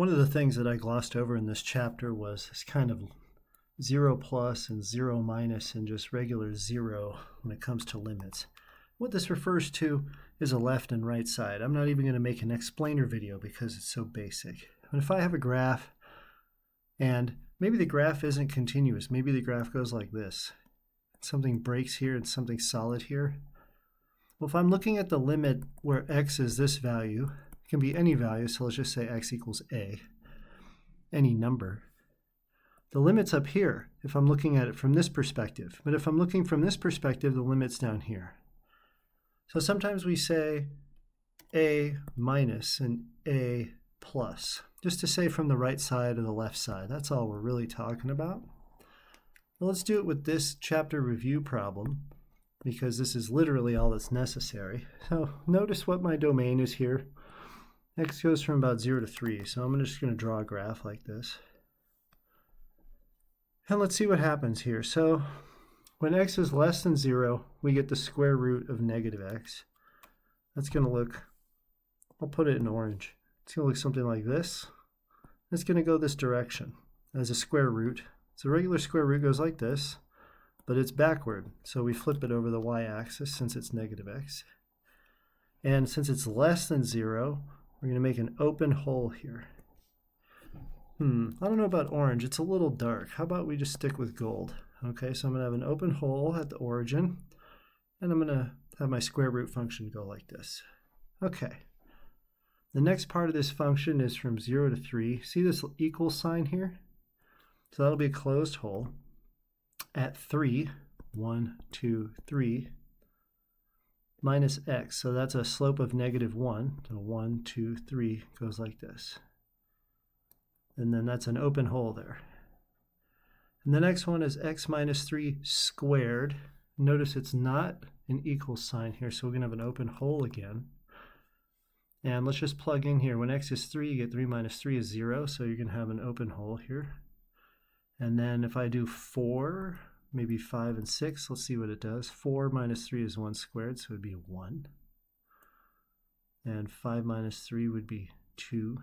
One of the things that I glossed over in this chapter was this kind of 0 plus and 0 minus and just regular 0 when it comes to limits. What this refers to is a left and right side. I'm not even going to make an explainer video because it's so basic. But if I have a graph and maybe the graph isn't continuous, maybe the graph goes like this. Something breaks here and something solid here. Well, if I'm looking at the limit where x is this value, it can be any value, so let's just say x equals a, any number. The limit's up here if I'm looking at it from this perspective. But if I'm looking from this perspective, the limit's down here. So sometimes we say a minus and a plus, just to say from the right side or the left side. That's all we're really talking about. Well, let's do it with this chapter review problem, because this is literally all that's necessary. So notice what my domain is here. X goes from about 0 to 3, so I'm just going to draw a graph like this. And let's see what happens here. So when x is less than 0, we get the square root of negative x. That's going to look, I'll put it in orange. It's going to look something like this. It's going to go this direction as a square root. So regular square root goes like this, but it's backward. So we flip it over the y-axis since it's negative x. And since it's less than 0, we're going to make an open hole here. I don't know about orange. It's a little dark. How about we just stick with gold? Okay, so I'm going to have an open hole at the origin, and I'm going to have my square root function go like this. Okay. The next part of this function is from 0 to 3. See this equal sign here? So that'll be a closed hole. At 3, 1, 2, 3, minus x. So that's a slope of negative 1. So 1, 2, 3 goes like this. And then that's an open hole there. And the next one is x minus 3 squared. Notice it's not an equal sign here, so we're going to have an open hole again. And let's just plug in here. When x is 3, you get 3 minus 3 is 0, so you're going to have an open hole here. And then if I do 4, maybe 5 and 6, let's see what it does. 4 minus 3 is 1 squared, so it would be 1. And 5 minus 3 would be 2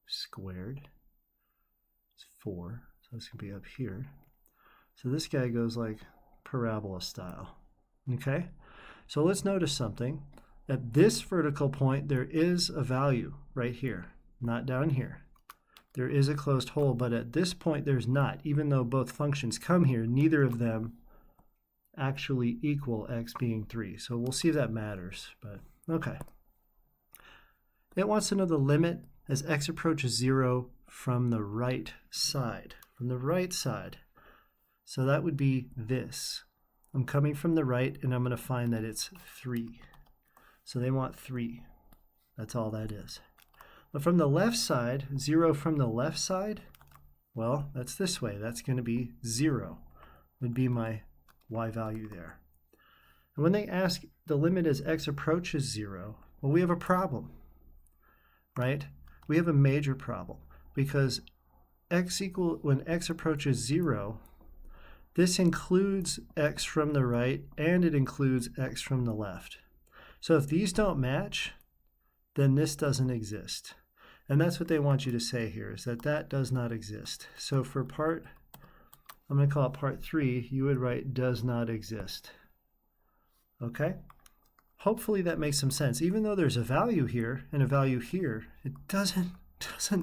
squared. It's 4, so this can be up here. So this guy goes like parabola style. Okay? So let's notice something. At this vertical point, there is a value right here, not down here. There is a closed hole, but at this point there's not. Even though both functions come here, neither of them actually equal x being 3. So we'll see if that matters, but okay. It wants to know the limit as x approaches 0 from the right side. From the right side. So that would be this. I'm coming from the right, and I'm going to find that it's 3. So they want 3. That's all that is. But from the left side, 0 from the left side, well, that's this way. That's going to be 0, would be my y value there. And when they ask the limit as x approaches 0, well, we have a problem, right? We have a major problem because when x approaches 0, this includes x from the right and it includes x from the left. So if these don't match, then this doesn't exist. And that's what they want you to say here, is that that does not exist. So for part, I'm going to call it part 3, you would write does not exist. Okay? Hopefully that makes some sense. Even though there's a value here and a value here, it doesn't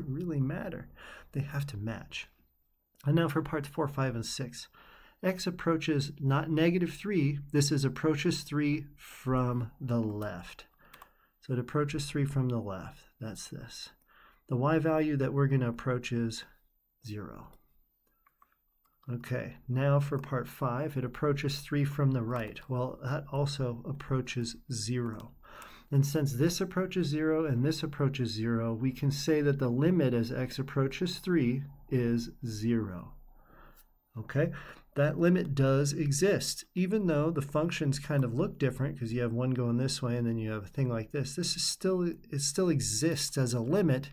really matter. They have to match. And now for parts 4, 5, and 6. X approaches not negative 3. This is approaches 3 from the left. So it approaches 3 from the left. That's this. The y value that we're going to approach is 0. Okay, now for part 5, it approaches 3 from the right. Well, that also approaches 0. And since this approaches 0 and this approaches 0, we can say that the limit as x approaches 3 is 0. Okay, that limit does exist, even though the functions kind of look different because you have one going this way and then you have a thing like this. It still exists as a limit,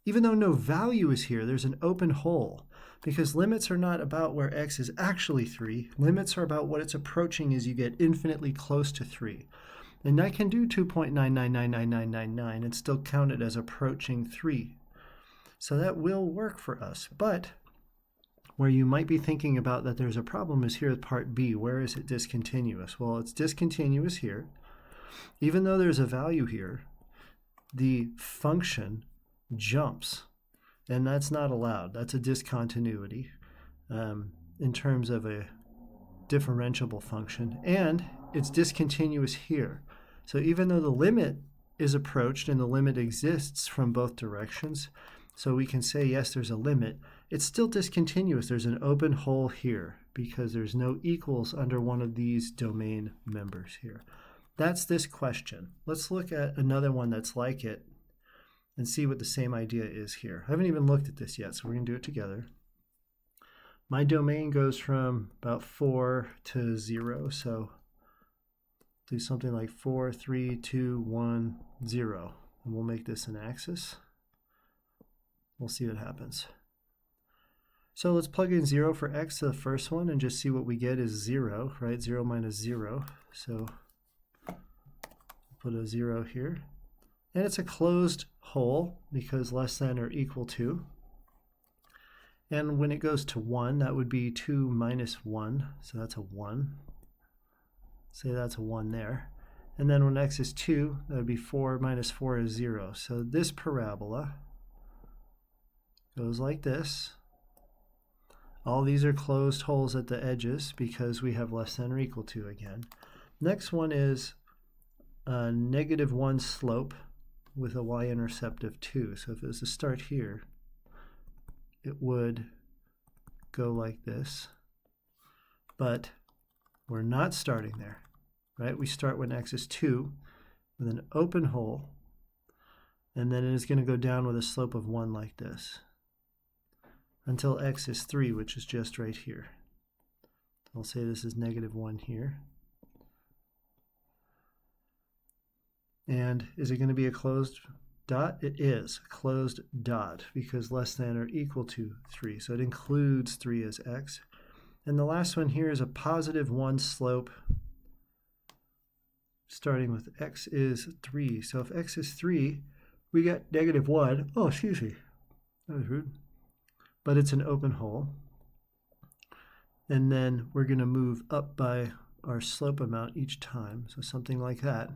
even though no value is here. There's an open hole because limits are not about where x is actually 3. Limits are about what it's approaching as you get infinitely close to 3. And I can do 2.9999999 and still count it as approaching 3. So that will work for us. But where you might be thinking about that there's a problem is here at part B. Where is it discontinuous? Well, it's discontinuous here. Even though there's a value here, the function jumps, and that's not allowed. That's a discontinuity in terms of a differentiable function, and it's discontinuous here. So even though the limit is approached and the limit exists from both directions, so we can say, yes, there's a limit, it's still discontinuous. There's an open hole here because there's no equals under one of these domain members here. That's this question. Let's look at another one that's like it and see what the same idea is here. I haven't even looked at this yet, so we're going to do it together. My domain goes from about 4 to 0, so do something like 4, 3, 2, 1, 0. And we'll make this an axis. We'll see what happens. So let's plug in 0 for x to the first one and just see what we get is 0, right? 0 minus 0. So put a 0 here. And it's a closed hole because less than or equal to. And when it goes to 1, that would be 2 minus 1. So that's a 1. Say that's a 1 there. And then when x is 2, that would be 4 minus 4 is 0. So this parabola goes like this. All these are closed holes at the edges because we have less than or equal to again. Next one is a -1 slope with a y-intercept of 2. So if it was to start here, it would go like this. But we're not starting there, right? We start when x is 2 with an open hole, and then it is going to go down with a slope of 1 like this until x is 3, which is just right here. I'll say this is -1 here. And is it going to be a closed dot? It is a closed dot because less than or equal to 3. So it includes 3 as x. And the last one here is a +1 slope starting with x is 3. So if x is 3, we get -1. Oh, excuse me. That was rude. But it's an open hole. And then we're going to move up by our slope amount each time. So something like that.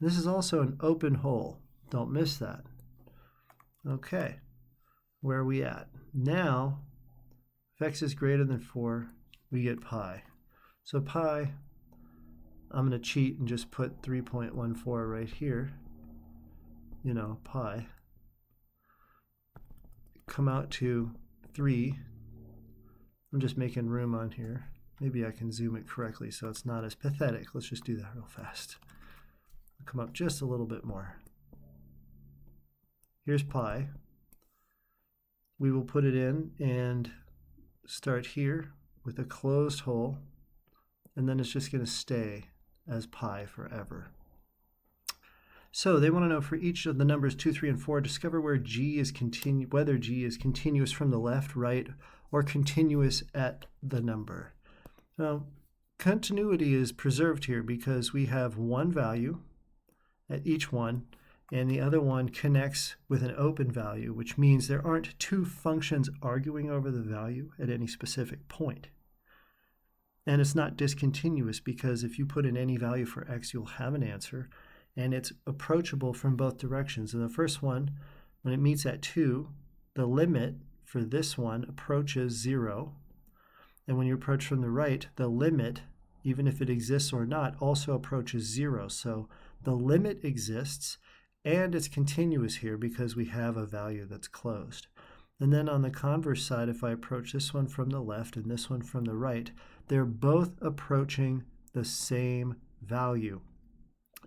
This is also an open hole. Don't miss that. Okay, where are we at? Now, if x is greater than 4, we get pi. So pi, I'm going to cheat and just put 3.14 right here. You know, pi. Come out to 3. I'm just making room on here. Maybe I can zoom it correctly so it's not as pathetic. Let's just do that real fast. Come up just a little bit more. Here's pi. We will put it in and start here with a closed hole, and then it's just going to stay as pi forever. So they want to know for each of the numbers 2, 3, and 4, discover where G is whether G is continuous from the left, right, or continuous at the number. Now, continuity is preserved here because we have one value at each one, and the other one connects with an open value, which means there aren't two functions arguing over the value at any specific point. And it's not discontinuous because if you put in any value for x, you'll have an answer, and it's approachable from both directions. In the first one, when it meets at 2, the limit for this one approaches 0, and when you approach from the right, the limit, even if it exists or not, also approaches 0. So the limit exists, and it's continuous here because we have a value that's closed. And then on the converse side, if I approach this one from the left and this one from the right, they're both approaching the same value.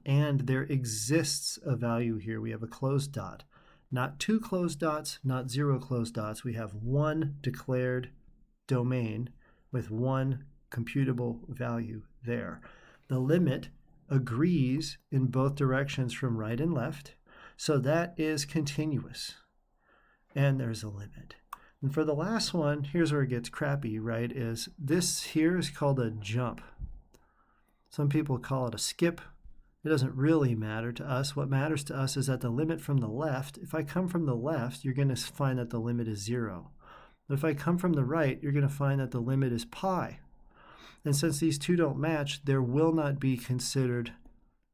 And there exists a value here. We have a closed dot. Not 2 closed dots, not 0 closed dots. We have one declared domain with one computable value there. The limit agrees in both directions from right and left, so that is continuous. And there's a limit. And for the last one, here's where it gets crappy, right, is this here is called a jump. Some people call it a skip. it doesn't really matter to us. What matters to us is that the limit from the left, if I come from the left, you're going to find that the limit is 0. But if I come from the right, you're going to find that the limit is pi. And since these two don't match, there will not be considered,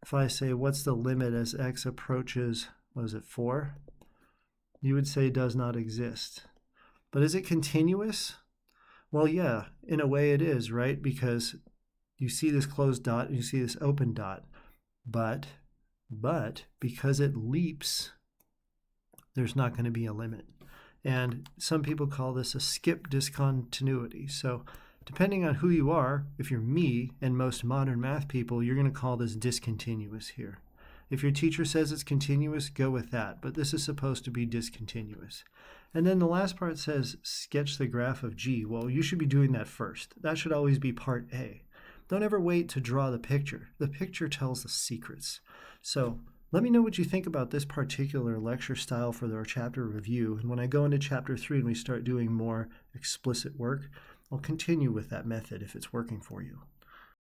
if I say what's the limit as x approaches, what is it, 4? You would say does not exist. But is it continuous? Well, yeah, in a way it is, right? Because you see this closed dot and you see this open dot. But because it leaps, there's not going to be a limit. And some people call this a skip discontinuity. So depending on who you are, if you're me and most modern math people, you're going to call this discontinuous here. If your teacher says it's continuous, go with that. But this is supposed to be discontinuous. And then the last part says sketch the graph of G. Well, you should be doing that first. That should always be part A. Don't ever wait to draw the picture. The picture tells the secrets. So let me know what you think about this particular lecture style for our chapter review. And when I go into chapter 3 and we start doing more explicit work, I'll continue with that method if it's working for you.